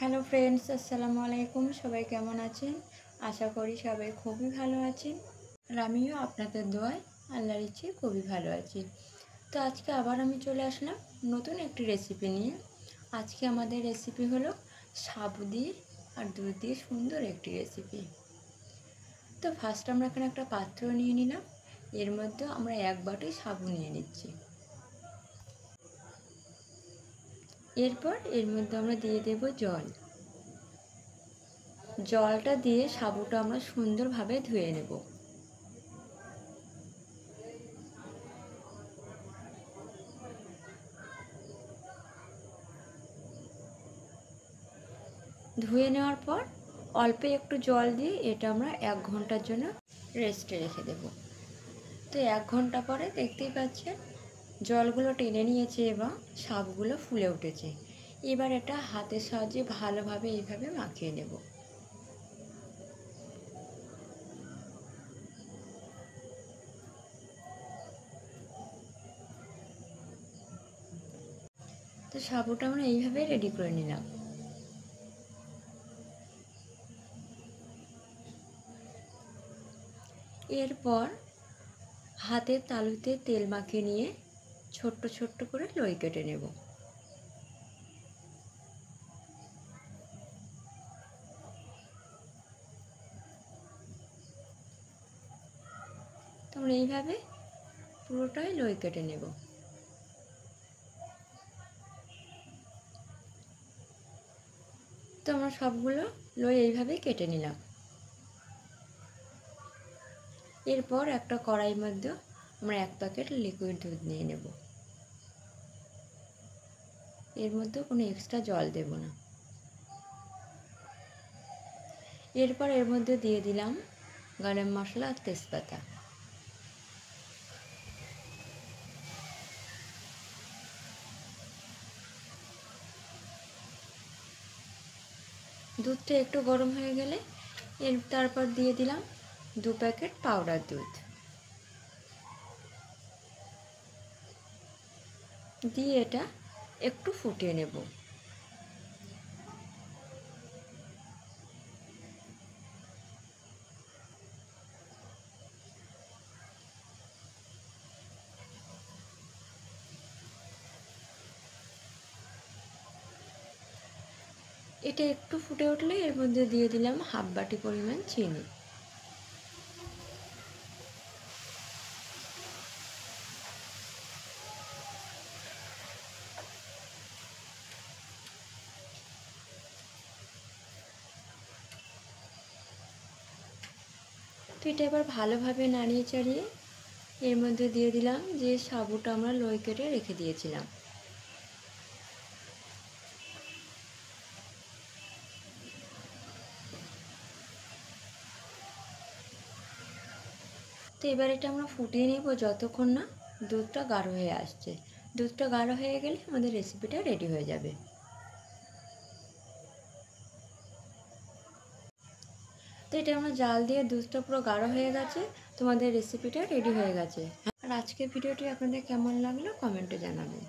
Hello friends, আসসালামু আলাইকুম। সবাই কেমন আছেন? আশা করি সবাই খুবই ভালো আছেন। আর আমিও আপনাদের দোয়ায় আল্লাহর ইচ্ছায় খুবই ভালো আছি। তো আজকে আবার আমি চলে আসলাম নতুন একটি রেসিপি নিয়ে। আজকে আমাদের রেসিপি হলো সাবু দিয়ে আর দুধ দিয়ে সুন্দর একটি রেসিপি। তো ফার্স্ট আমরা এখানে একটা পাত্র নিয়ে নিলাম। এর মধ্যে আমরা 1 বাটি সাবু নিয়ে নিচ্ছি। এরপর এর মধ্যে আমরা দিয়ে দেব জল। জলটা দিয়ে সাবুটা আমরা সুন্দরভাবে ধুয়ে নেব। ধুয়ে নেওয়ার পর অল্প একটু জল দিয়ে এটা আমরা 1 ঘন্টার জন্য রেস্টে রেখে দেব। তো 1 ঘন্টা পরে দেখতেই পাচ্ছেন জলগুলো টেনে নিয়েছে এবং সাবুগুলো ফুলে উঠেছে। এবার এটা হাতের সাহায্যে ভালোভাবে এইভাবে মাখিয়ে নেব। তো সাবুটা আমরা এইভাবে রেডি করে নিলাম। এরপর হাতের তালুতে তেল মাখিয়ে নিয়ে ছোট্ট ছোট্ট করে লই কেটে নেব। তো আমরা এইভাবে পুরোটাই লই কেটে নেব। তো আমরা সবগুলো লই এইভাবেই কেটে নিলাম। এরপর একটা কড়াইয়ের মধ্যে আমরা 1 প্যাকেট লিকুইড দুধ নিয়ে নেব। এর মধ্যে কোনো এক্সট্রা জল দেব না। এরপর এর মধ্যে দিয়ে দিলাম গরম মশলা আর তেজপাতা। দুধটা একটু গরম হয়ে গেলে তারপর দিয়ে দিলাম 2 প্যাকেট পাউডার দুধ। দিয়ে এটা একটু ফুটিয়ে নেব। এটা একটু ফুটে উঠলে এর মধ্যে দিয়ে দিলাম 1/2 বাটি পরিমাণ চিনি। তো এটা এবার ভালোভাবে নাড়িয়ে চাড়িয়ে এর মধ্যে দিয়ে দিলাম যে সাবুটা আমরা লই কেটে রেখে দিয়েছিলাম। তো এবার এটা আমরা ফুটিয়ে নেব যতক্ষণ না দুধটা গাঢ় হয়ে আসছে। দুধটা গাঢ় হয়ে গেলে আমাদের রেসিপিটা রেডি হয়ে যাবে। তো এটা আমরা জাল দিয়ে দুধটা পুরো গাঢ় হয়ে গেছে। তোমাদের রেসিপিটা রেডি হয়ে গেছে। আর আজকের ভিডিওটি আপনাদের কেমন লাগলো কমেন্টে জানাবেন।